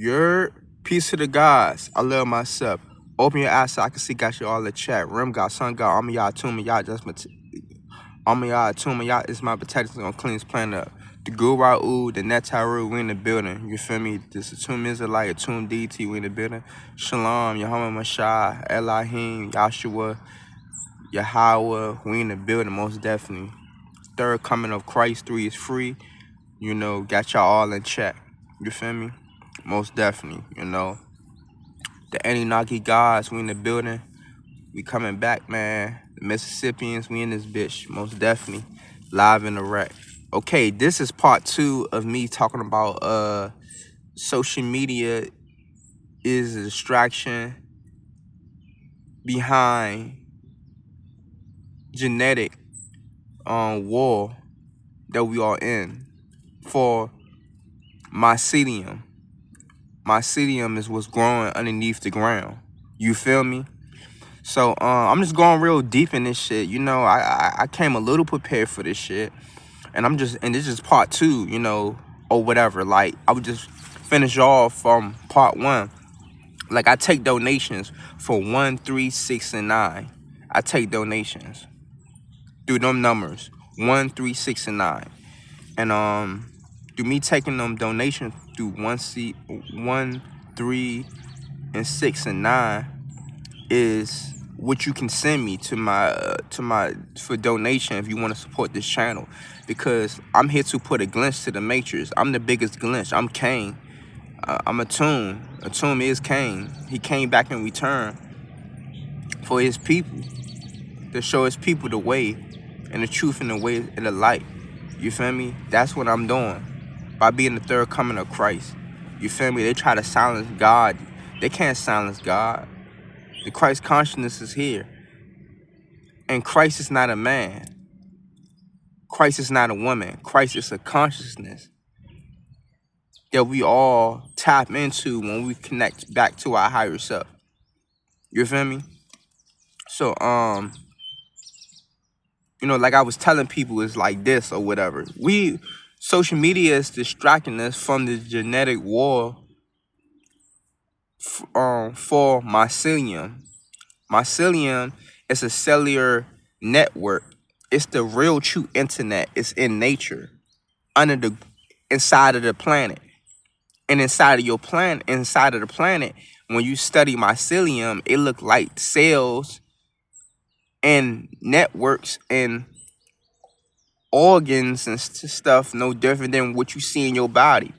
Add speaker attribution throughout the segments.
Speaker 1: Your peace to the gods. I love myself. Open your eyes so I can see. Got you all in chat. Rim God, Sun God, all of y'all tune me. Y'all just all of y'all tune me. Y'all is my potatoes gonna clean this planet up. The Guru, the Netaru, we in the building. You feel me? This is Tomb Israelite, Tomb DT, we in the building. Shalom, Yahweh Mashah, Elohim, Yahshua, Yahweh, we in the building, most definitely. Third coming of Christ 3 is free. You know, got y'all all in check. You feel me? Most definitely, you know. The Anunnaki gods, we in the building. We coming back, man. The Mississippians, we in this bitch. Most definitely. Live in the wreck. Okay, this is part 2 of me talking about social media is a distraction behind genetic war that we are in for mycelium. Mycelium is what's growing underneath the ground. You feel me? So I'm just going real deep in this shit. You know, I came a little prepared for this shit. And this is part 2, you know, or whatever. Like, I would just finish off from part 1. Like, I take donations for 1, 3, 6, and 9. I take donations through them numbers. 1, 3, 6, and 9. And through me taking them donations through 1, 3, and 6, and 9 is what you can send me to my for donation if you want to support this channel, because I'm here to put a glimpse to the matrix. I'm the biggest glimpse. I'm Kang. I'm a tomb. A tomb is Kang. He came back in return for his people, to show his people the way and the truth and the way and the light. You feel me? That's what I'm doing by being the third coming of Christ. You feel me? They try to silence God. They can't silence God. The Christ consciousness is here. And Christ is not a man. Christ is not a woman. Christ is a consciousness that we all tap into when we connect back to our higher self. You feel me? So, you know, like I was telling people, it's like this or whatever. Social media is distracting us from the genetic war for mycelium. Mycelium is a cellular network. It's the real true internet. It's in nature, inside of the planet. And inside of the planet, when you study mycelium, it look like cells and networks and organs and stuff no different than what you see in your body.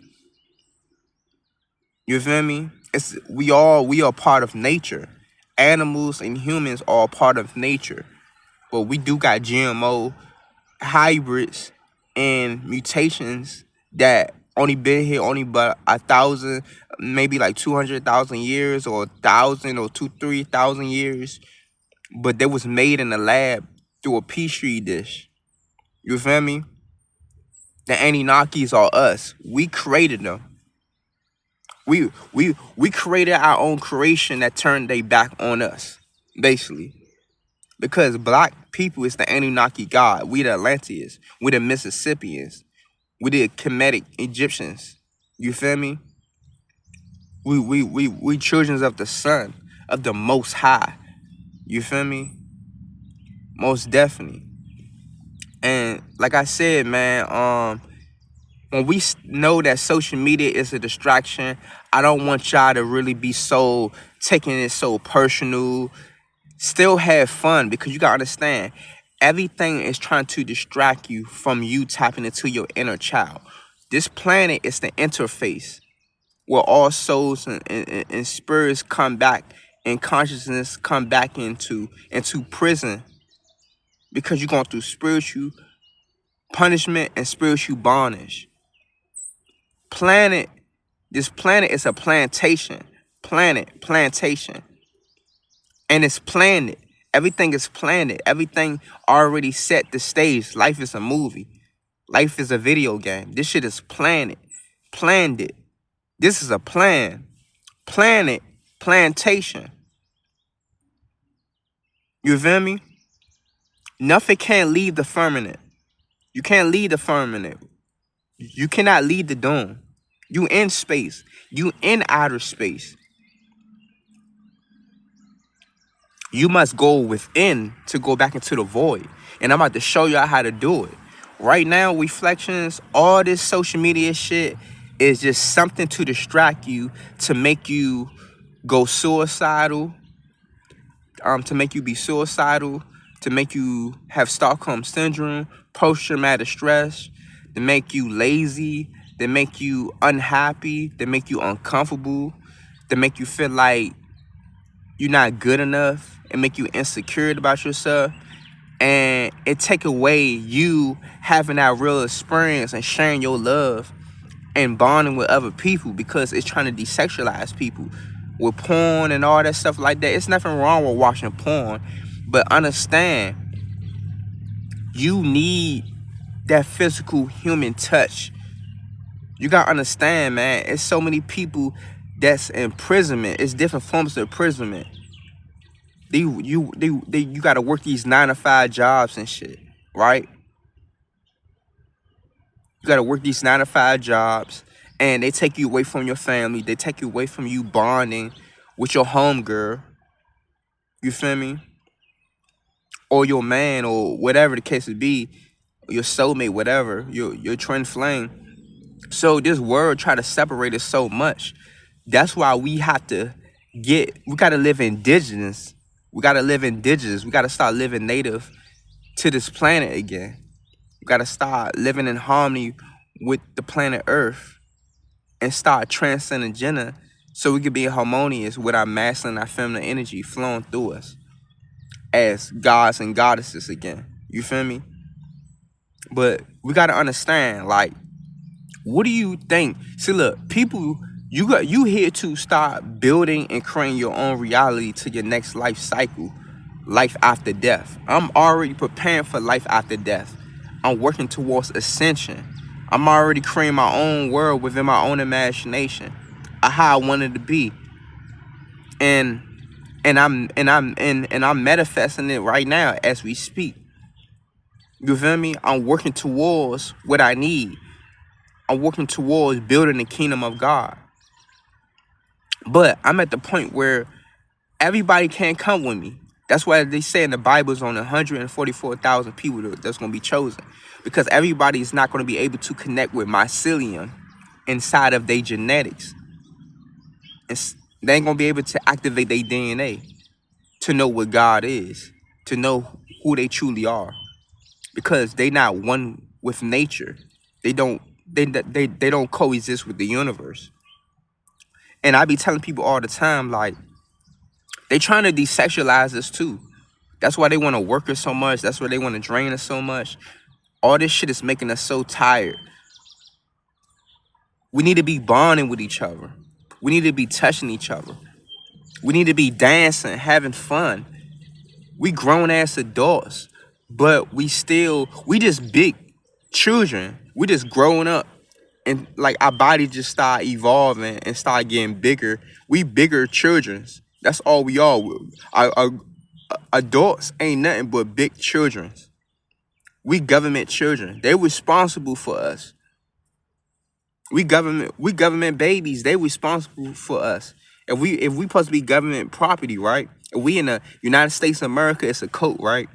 Speaker 1: You feel me? We are part of nature. Animals and humans are part of nature. But we do got GMO hybrids and mutations that only been here only but 1,000, maybe like 200,000 years, or 1,000 or 3,000 years. But they was made in the lab through a petri dish. You feel me? The Anunnakis are us. We created them. We created our own creation that turned their back on us, basically. Because black people is the Anunnaki god. We the Atlanteans. We the Mississippians. We the Kemetic Egyptians. You feel me? We children of the sun, of the Most High. You feel me? Most definitely. And like I said, man, when we know that social media is a distraction, I don't want y'all to really be so taking it so personal. Still have fun, because you gotta understand, everything is trying to distract you from you tapping into your inner child. This planet is the interface where all souls and spirits come back, and consciousness come back into prison, because you're going through spiritual punishment and spiritual bondage. This planet is a plantation. Plantation. And it's planned. Everything is planned. Everything already set the stage. Life is a movie. Life is a video game. This shit is planned. Planned it. This is a plan. Planet. Plantation. You feel me? Nothing can't leave the firmament. You can't leave the firmament. You cannot leave the dome. You in space. You in outer space. You must go within to go back into the void. And I'm about to show y'all how to do it. Right now, reflections, all this social media shit is just something to distract you, to make you go suicidal, to make you be suicidal, to make you have Stockholm syndrome, post-traumatic stress, to make you lazy, to make you unhappy, to make you uncomfortable, to make you feel like you're not good enough, and make you insecure about yourself. And it take away you having that real experience and sharing your love and bonding with other people, because it's trying to desexualize people with porn and all that stuff like that. It's nothing wrong with watching porn, but understand, you need that physical human touch. You gotta understand, man, it's so many people that's imprisonment. It's different forms of imprisonment. You gotta work these 9-to-5 jobs and shit, right? You gotta work these 9-to-5 jobs, and they take you away from your family. They take you away from you bonding with your homegirl. You feel me? Or your man, or whatever the case would be, your soulmate, whatever, your twin flame. So this world try to separate us so much. That's why we have to we gotta live indigenous. We gotta live indigenous. We gotta start living native to this planet again. We gotta start living in harmony with the planet Earth and start transcending gender, so we can be harmonious with our masculine and our feminine energy flowing through us as gods and goddesses again. You feel me? But we gotta understand, like, what do you think? See, look, people, you here to start building and creating your own reality to your next life cycle, life after death. I'm already preparing for life after death. I'm working towards ascension. I'm already creating my own world within my own imagination of how I wanted to be, and I'm manifesting it right now as we speak. You feel me? I'm working towards what I need. I'm working towards building the kingdom of God. But I'm at the point where everybody can't come with me. That's why they say in the Bible is on 144,000 people that's going to be chosen. Because everybody is not going to be able to connect with mycelium inside of their genetics. They ain't going to be able to activate their DNA to know what God is, to know who they truly are. Because they not one with nature. They don't coexist with the universe. And I be telling people all the time, like, they trying to desexualize us too. That's why they want to work us so much. That's why they want to drain us so much. All this shit is making us so tired. We need to be bonding with each other. We need to be touching each other. We need to be dancing, having fun. We grown ass adults, but we just big children. We just growing up, and like our body just start evolving and start getting bigger. We bigger children. That's all we are. Our adults ain't nothing but big children. We government children. They responsible for us. We government babies. They responsible for us. If we supposed to be government property, right? If we in the United States of America, it's a code, right?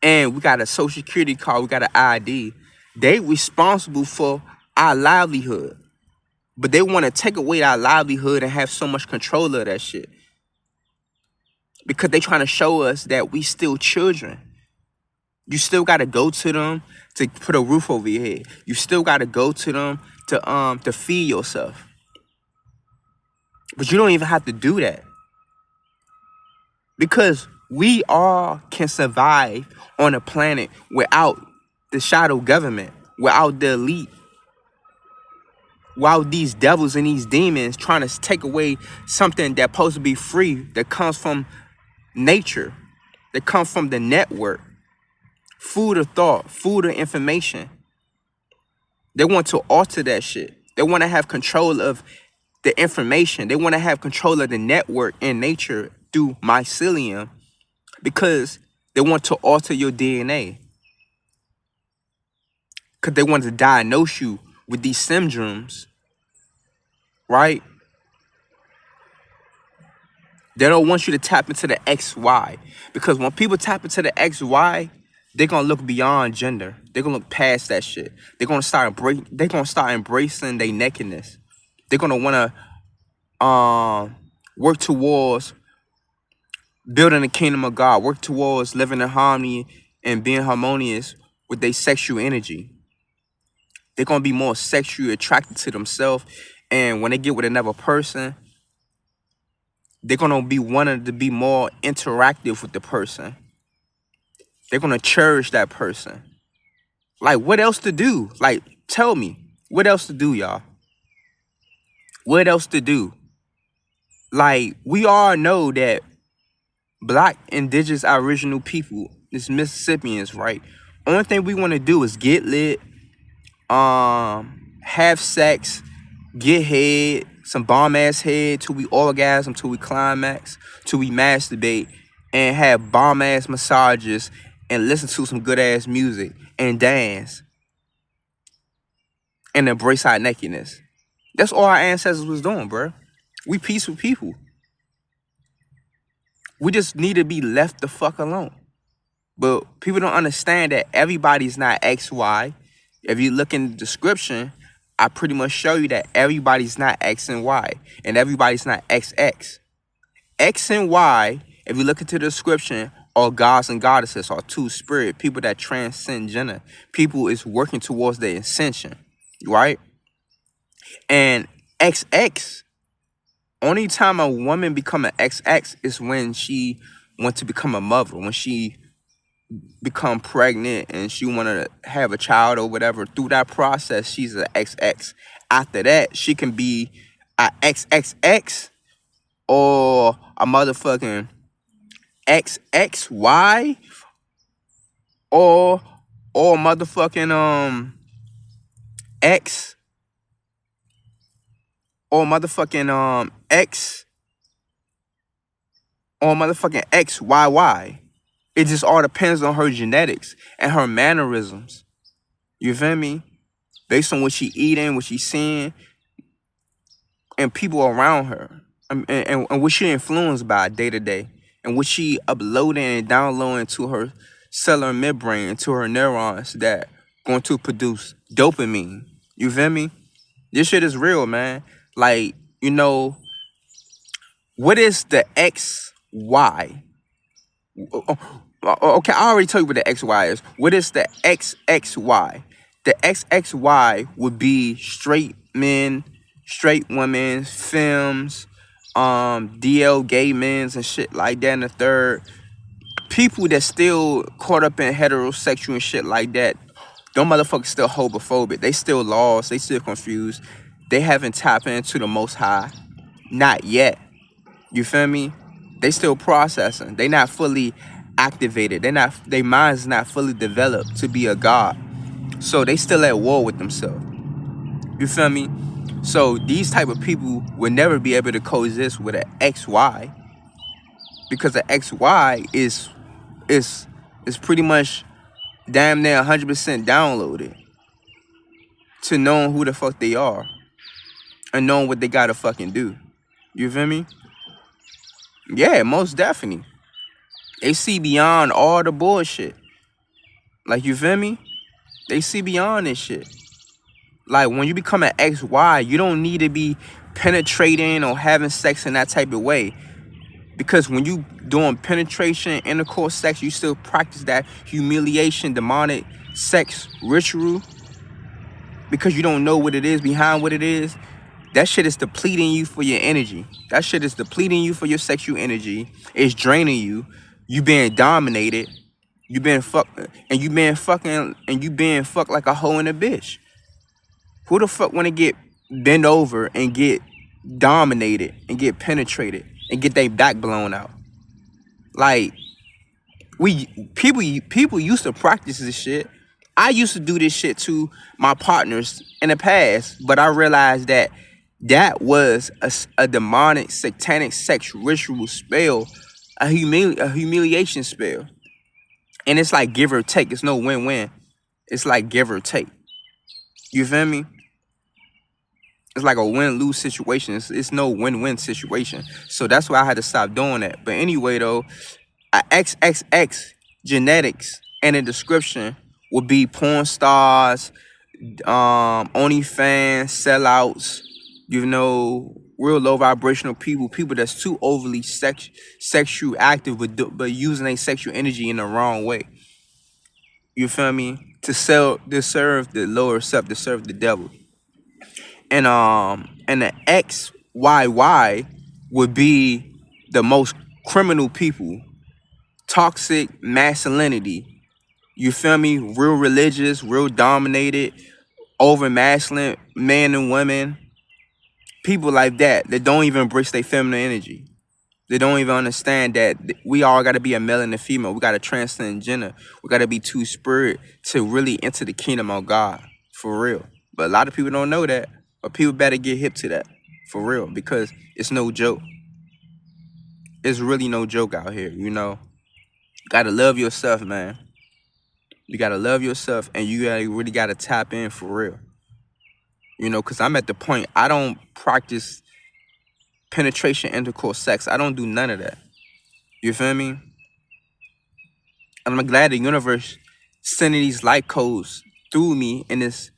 Speaker 1: And we got a social security card, we got an ID. They responsible for our livelihood. But they want to take away our livelihood and have so much control of that shit. Because they trying to show us that we still children. You still got to go to them to put a roof over your head. You still got to go to them to feed yourself. But you don't even have to do that. Because we all can survive on a planet without the shadow government, without the elite, without these devils and these demons trying to take away something that's supposed to be free, that comes from nature, that comes from the network. Food of thought, food of information. They want to alter that shit. They want to have control of the information. They want to have control of the network in nature through mycelium, because they want to alter your DNA. Because they want to diagnose you with these syndromes right? They don't want you to tap into the XY, because when people tap into the XY, they're gonna look beyond gender. They're gonna look past that shit. They're gonna start embracing their nakedness. They're gonna wanna work towards building the kingdom of God, work towards living in harmony and being harmonious with their sexual energy. They're gonna be more sexually attracted to themselves, and when they get with another person, they're gonna be wanting to be more interactive with the person. They're gonna cherish that person. Like, what else to do? Like, tell me, what else to do, y'all? What else to do? Like, we all know that Black, indigenous, aboriginal people, this Mississippians, right? Only thing we want to do is get lit, have sex, get head, some bomb ass head till we orgasm, till we climax, till we masturbate, and have bomb ass massages and listen to some good ass music and dance and embrace our nakedness. That's all our ancestors was doing, bro. We peaceful people. We just need to be left the fuck alone. But people don't understand that everybody's not XY. If you look in the description, I pretty much show you that everybody's not X and Y, and everybody's not XX. X and Y, if you look into the description, are gods and goddesses, are two spirit, people that transcend gender. People is working towards their ascension, right? And XX, only time a woman become an XX is when she wants to become a mother, when she become pregnant and she want to have a child or whatever. Through that process, she's an XX. After that, she can be a XXX or a motherfucking XXY or motherfucking X or motherfucking X or motherfucking XYY. It just all depends on her genetics and her mannerisms. You feel me? Based on what she eating, what she seeing, and people around her, and what she influenced by day to day, and what she uploading and downloading to her cellular membrane, to her neurons that going to produce dopamine. You feel me? This shit is real, man. Like, you know, what is the XY? Okay, I already told you what the XY is. What is the XXY? The XXY would be straight men, straight women, femmes, DL gay men's and shit like that. And the third, people that still caught up in heterosexual and shit like that. Them motherfuckers still homophobic. They still lost. They still confused. They haven't tapped into the Most High. Not yet. You feel me? They still processing. They not fully activated. Their minds not fully developed to be a god. So they still at war with themselves. You feel me? So these type of people will never be able to coexist with an XY, because the XY is pretty much damn near 100% downloaded to knowing who the fuck they are and knowing what they gotta fucking do. You feel me? Yeah, most definitely. They see beyond all the bullshit. Like, you feel me? They see beyond this shit. Like, when you become an XY, you don't need to be penetrating or having sex in that type of way. Because when you doing penetration, intercourse, sex, you still practice that humiliation, demonic sex ritual. Because you don't know what it is behind what it is. That shit is depleting you for your energy. That shit is depleting you for your sexual energy. It's draining you. You being dominated. You being fucked like a hoe and a bitch. Who the fuck wanna get bent over and get dominated and get penetrated and get their back blown out? Like, people used to practice this shit. I used to do this shit to my partners in the past, but I realized that was a demonic, satanic sex ritual spell, a humiliation spell. And it's like give or take. It's no win-win. It's like give or take. You feel me? It's like a win-lose situation. It's no win-win situation. So that's why I had to stop doing that. But anyway, though, XXX genetics and the description would be Pornstars, Onlyfans, sellouts, you know, real low vibrational people that's too overly sexual active, but using their sexual energy in the wrong way. You feel me? To serve the lower self, to serve the devil. And the XYY would be the most criminal people, toxic masculinity. You feel me? Real religious, real dominated, over masculine men and women. People like that don't even embrace their feminine energy. They don't even understand that we all got to be a male and a female. We got to transcend gender. We got to be two spirit to really enter the kingdom of God, for real. But a lot of people don't know that. But people better get hip to that, for real, because it's no joke. It's really no joke out here, you know. You got to love yourself, man. You got to love yourself, and you really got to tap in, for real. You know, because I'm at the point, I don't practice penetration, intercourse, sex. I don't do none of that. You feel me? And I'm glad the universe sending these light codes through me and this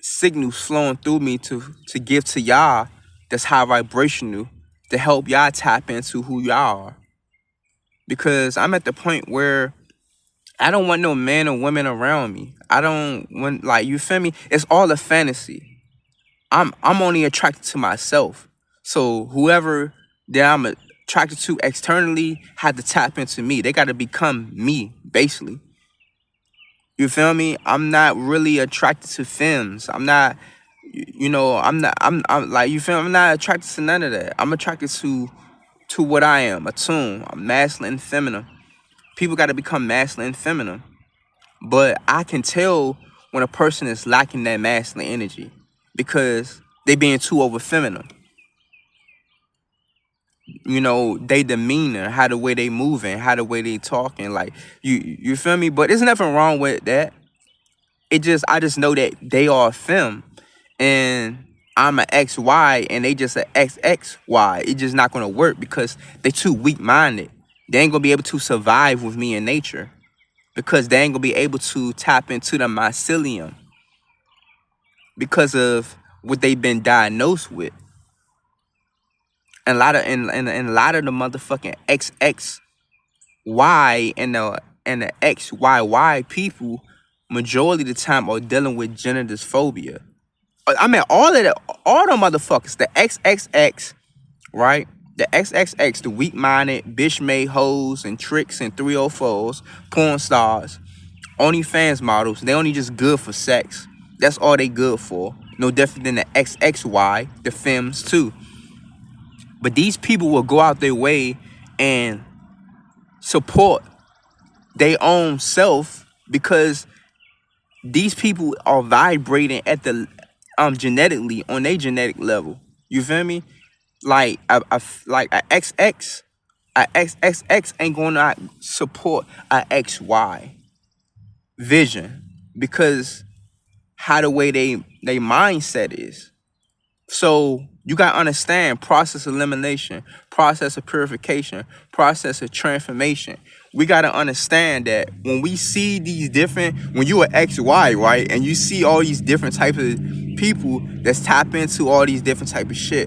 Speaker 1: signal flowing through me to give to y'all that's high vibrational to help y'all tap into who y'all are. Because I'm at the point where I don't want no man or women around me. I don't want, like, you feel me? It's all a fantasy. I'm only attracted to myself. So whoever that I'm attracted to externally had to tap into me. They got to become me, basically. You feel me? I'm not really attracted to femmes. I'm not, you know, I'm like, you feel me? I'm not attracted to none of that. I'm attracted to what I am, attuned. I'm masculine and feminine. People got to become masculine and feminine. But I can tell when a person is lacking that masculine energy because they being too over feminine. You know, they demeanor, how the way they moving, how the way they talking, like, you feel me? But there's nothing wrong with that. I just know that they are a femme and I'm an XY and they just an XXY. It's just not gonna work because they too weak-minded. They ain't gonna be able to survive with me in nature because they ain't gonna be able to tap into the mycelium because of what they've been diagnosed with. And a lot of the motherfucking XXY and the XYY people, majority of the time, are dealing with gender dysphoria. I mean, all the motherfuckers, the XXX, right? The XXX, the weak-minded, bitch-made hoes and tricks and 304s, porn stars, Onlyfans models, they only just good for sex. That's all they good for. No different than the XXY, the femmes too. But these people will go out their way and support their own self because these people are vibrating at the genetically on their genetic level. You feel me? Like a XX ain't gonna support a XY vision because how the way they mindset is. So you gotta understand process of elimination, process of purification, process of transformation. We gotta understand that when we see these different, when you are XY, right, and you see all these different types of people that's tap into all these different type of shit,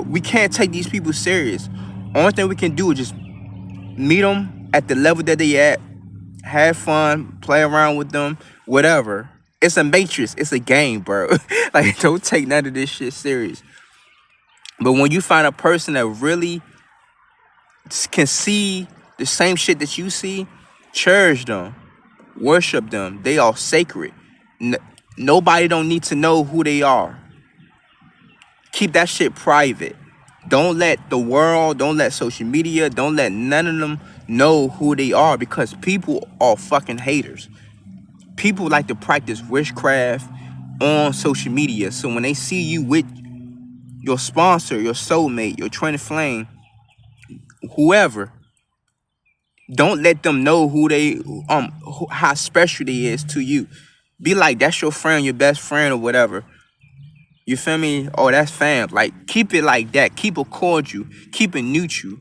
Speaker 1: we can't take these people serious. Only thing we can do is just meet them at the level that they at, have fun, play around with them, whatever. It's a matrix. It's a game, bro. Like, don't take none of this shit serious. But when you find a person that really can see the same shit that you see, cherish them, worship them. They are sacred. Nobody don't need to know who they are. Keep that shit private. Don't let the world, don't let social media, don't let none of them know who they are because people are fucking haters. People like to practice witchcraft on social media. So when they see you with your sponsor, your soulmate, your twin flame, whoever, don't let them know who they how special they is to you. Be like, that's your friend, your best friend or whatever. You feel me? Oh, that's fam. Like, keep it like that. Keep it cordial. Keep it neutral.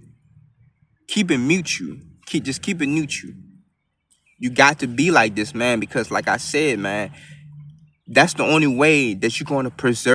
Speaker 1: Keep it mutual. Just keep it neutral. You got to be like this, man, because like I said, man, that's the only way that you're going to preserve